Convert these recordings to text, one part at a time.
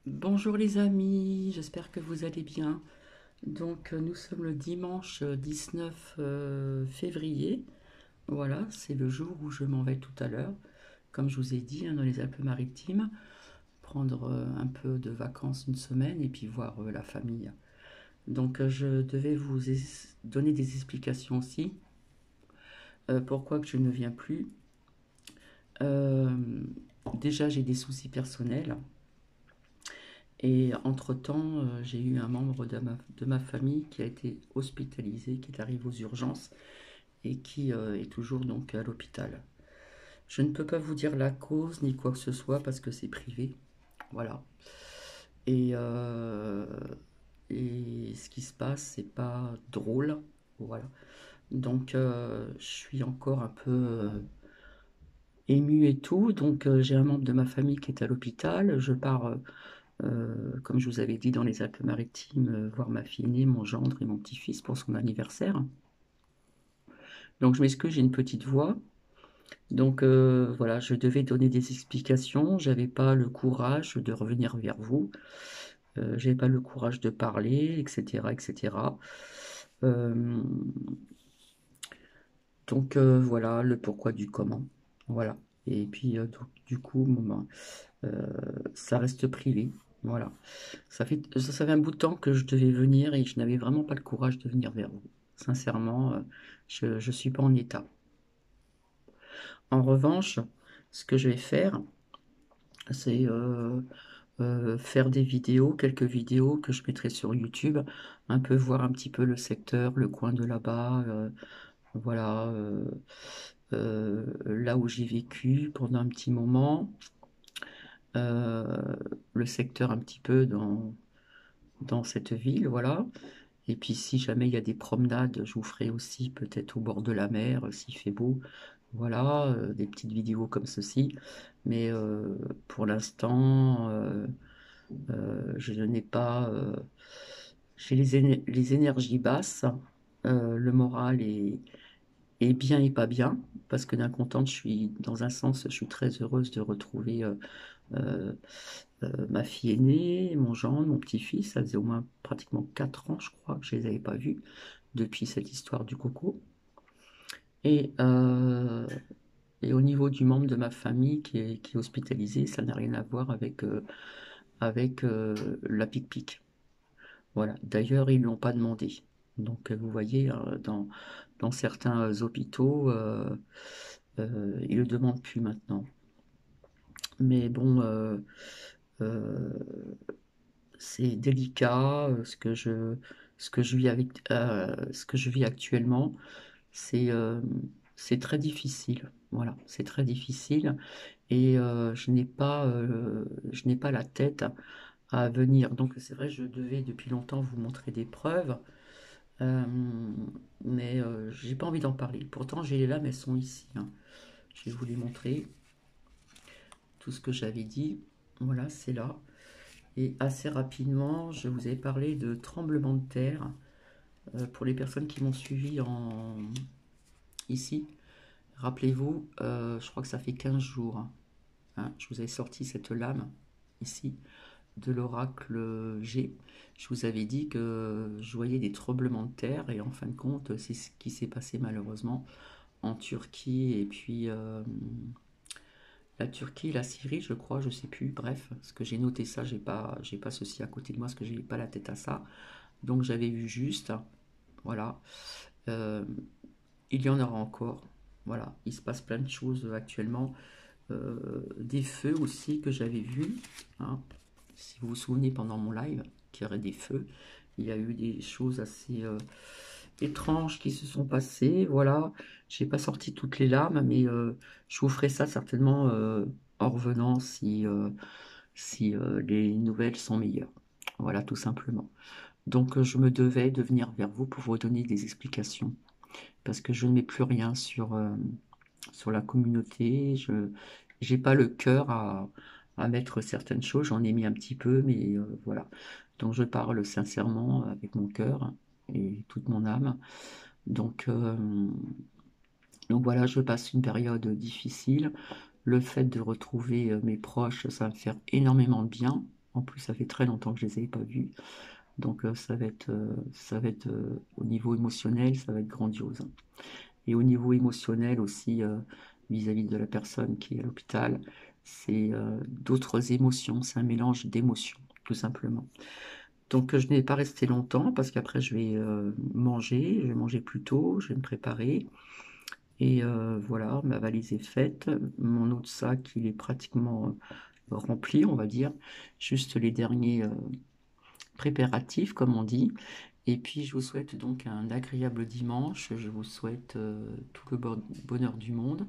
Bonjour les amis, j'espère que vous allez bien. Nous sommes le dimanche 19 février. Voilà, c'est le jour où je m'en vais tout à l'heure. Comme je vous ai dit, dans les Alpes-Maritimes, prendre un peu de vacances une semaine et puis voir la famille. Je devais donner des explications aussi. Pourquoi que je ne viens plus. Euh, Déjà, j'ai des soucis personnels. Et entre-temps, j'ai eu un membre de ma famille qui a été hospitalisé, qui est arrivé aux urgences et qui est toujours donc à l'hôpital. Je ne peux pas vous dire la cause ni quoi que ce soit parce que c'est privé. Voilà. Et, euh, et ce qui se passe, c'est pas drôle. Voilà. Je suis encore un peu ému et tout. J'ai un membre de ma famille qui est à l'hôpital. Je pars comme je vous avais dit, dans les Alpes-Maritimes, voir ma fille aînée, mon gendre et mon petit-fils pour son anniversaire. Donc je m'excuse, j'ai une petite voix. Voilà, je devais donner des explications. J'avais pas le courage de revenir vers vous. J'avais pas le courage de parler, etc., etc. Euh, voilà le pourquoi du comment. Voilà. Et puis du coup, ça reste privé. Voilà. Ça fait un bout de temps que je devais venir et je n'avais vraiment pas le courage de venir vers vous. Sincèrement, je ne suis pas en état. En revanche, ce que je vais faire, c'est faire des vidéos, quelques vidéos que je mettrai sur YouTube, un peu voir un petit peu le secteur, le coin de là-bas, voilà, là où j'ai vécu pendant un petit moment, euh, le secteur un petit peu dans cette ville, voilà. Et puis si jamais il y a des promenades, je vous ferai aussi peut-être au bord de la mer, s'il fait beau. Voilà, des petites vidéos comme ceci. Mais pour l'instant, je n'ai pas... j'ai les énergies basses. Le moral est bien et pas bien. Parce que d'un content, je suis, dans un sens, je suis très heureuse de retrouver euh, ma fille aînée, mon gendre, mon petit-fils. Ça faisait au moins pratiquement 4 ans, je crois, que je les avais pas vus depuis cette histoire du coco. Et, euh, et au niveau du membre de ma famille qui est hospitalisé, ça n'a rien à voir avec la pic-pic. Voilà. D'ailleurs, ils ne l'ont pas demandé. Vous voyez, dans certains hôpitaux, ils le demandent plus maintenant. Mais bon, euh, c'est délicat. Ce que je vis ce que je vis actuellement. C'est c'est très difficile. Voilà, c'est très difficile et je n'ai pas la tête à venir. Donc c'est vrai, je devais depuis longtemps vous montrer des preuves, euh, mais j'ai pas envie d'en parler. Pourtant, j'ai les lames, elles sont ici, hein. Je vais vous les montrer. Tout ce que j'avais dit, voilà, c'est là. Et assez rapidement, je vous ai parlé de tremblement de terre. Pour les personnes qui m'ont suivi ici, rappelez-vous, je crois que ça fait 15 jours, hein, je vous avais sorti cette lame ici de l'oracle G. Je vous avais dit que je voyais des tremblements de terre et en fin de compte, c'est ce qui s'est passé malheureusement en Turquie et puis la Turquie, la Syrie, je crois, je sais plus. Bref, parce que j'ai noté ça, j'ai pas ceci à côté de moi parce que j'ai pas la tête à ça. Donc j'avais vu juste, voilà. Euh, il y en aura encore. Voilà, il se passe plein de choses actuellement. Des feux aussi que j'avais vus, hein. Si vous vous souvenez pendant mon live, qu'il y aurait des feux, il y a eu des choses assez étranges qui se sont passées. Voilà, j'ai pas sorti toutes les larmes, mais je vous ferai ça certainement en revenant si les nouvelles sont meilleures. Voilà, tout simplement. Je me devais de venir vers vous pour vous donner des explications parce que je ne mets plus rien sur la communauté. Je n'ai pas le cœur à mettre certaines choses. J'en ai mis un petit peu, mais voilà. Donc je parle sincèrement avec mon cœur et toute mon âme. Donc, euh, donc voilà, je passe une période difficile. Le fait de retrouver mes proches, ça va me faire énormément de bien. En plus, ça fait très longtemps que je les ai pas vus. Donc ça va être au niveau émotionnel, ça va être grandiose. Et au niveau émotionnel aussi, vis-à-vis de la personne qui est à l'hôpital, c'est d'autres émotions, c'est un mélange d'émotions, tout simplement. Donc je n'ai pas resté longtemps parce qu'après je vais manger plus tôt, je vais me préparer. Et voilà, ma valise est faite, mon autre sac il est pratiquement rempli, on va dire, juste les derniers préparatifs, comme on dit. Et puis je vous souhaite donc un agréable dimanche, je vous souhaite tout le bonheur du monde.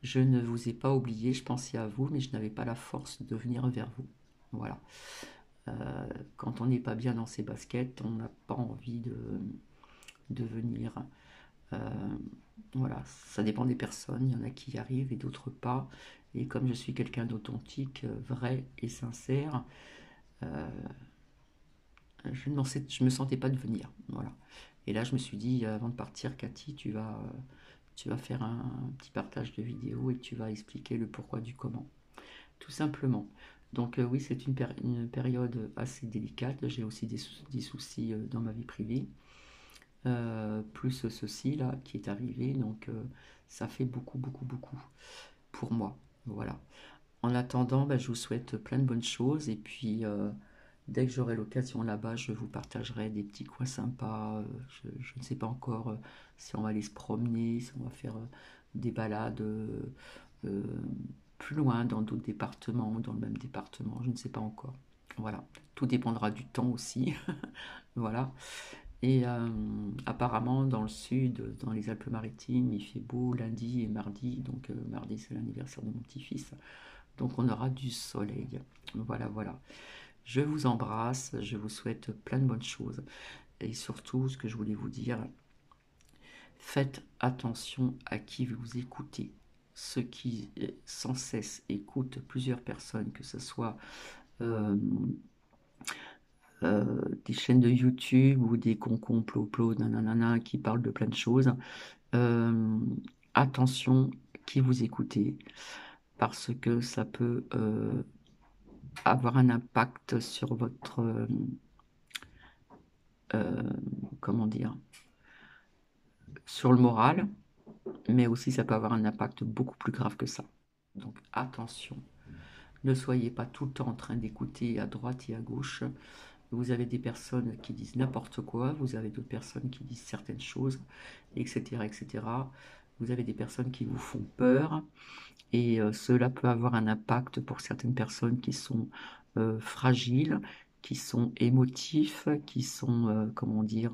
Je ne vous ai pas oublié, je pensais à vous, mais je n'avais pas la force de venir vers vous. Voilà. Quand on n'est pas bien dans ses baskets, on n'a pas envie de venir. Euh, voilà, ça dépend des personnes. Il y en a qui y arrivent et d'autres pas. Et comme je suis quelqu'un d'authentique, vrai et sincère, euh, je me sentais pas de venir. Voilà. Et là, je me suis dit, avant de partir, Cathy, tu vas faire un petit partage de vidéo et tu vas expliquer le pourquoi du comment. Tout simplement. Donc oui, c'est une période assez délicate. J'ai aussi des soucis dans ma vie privée. Plus ceci là qui est arrivé. Donc ça fait beaucoup, beaucoup, beaucoup pour moi. Voilà. En attendant, bah, je vous souhaite plein de bonnes choses. Et puis, dès que j'aurai l'occasion là-bas, je vous partagerai des petits coins sympas. Je ne sais pas encore si on va aller se promener, si on va faire des balades euh, plus loin dans d'autres départements ou dans le même département. Je ne sais pas encore. Voilà. Tout dépendra du temps aussi. Voilà. Et apparemment, dans le sud, dans les Alpes-Maritimes, il fait beau lundi et mardi. Donc, mardi, c'est l'anniversaire de mon petit-fils. Donc on aura du soleil. Voilà, voilà. Je vous embrasse, je vous souhaite plein de bonnes choses. Et surtout, ce que je voulais vous dire, faites attention à qui vous écoutez. Ceux qui sans cesse écoutent plusieurs personnes, que ce soit euh, des chaînes de YouTube ou des concomplots, nanana, qui parlent de plein de choses, euh, attention qui vous écoutez, parce que ça peut avoir un impact sur votre, euh, comment dire, sur le moral, mais aussi ça peut avoir un impact beaucoup plus grave que ça. Donc attention, ne soyez pas tout le temps en train d'écouter à droite et à gauche. Vous avez des personnes qui disent n'importe quoi, vous avez d'autres personnes qui disent certaines choses, etc., etc. Vous avez des personnes qui vous font peur, et cela peut avoir un impact pour certaines personnes qui sont fragiles, qui sont émotifs, qui sont, comment dire,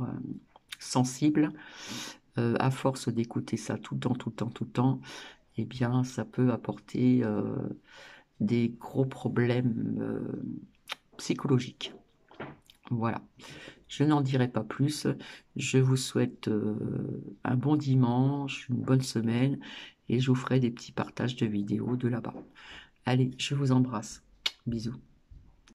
sensibles. À force d'écouter ça tout le temps, tout le temps, tout le temps, eh bien, ça peut apporter des gros problèmes psychologiques. Voilà. Je n'en dirai pas plus. Je vous souhaite un bon dimanche, une bonne semaine, et je vous ferai des petits partages de vidéos de là-bas. Allez, je vous embrasse. Bisous.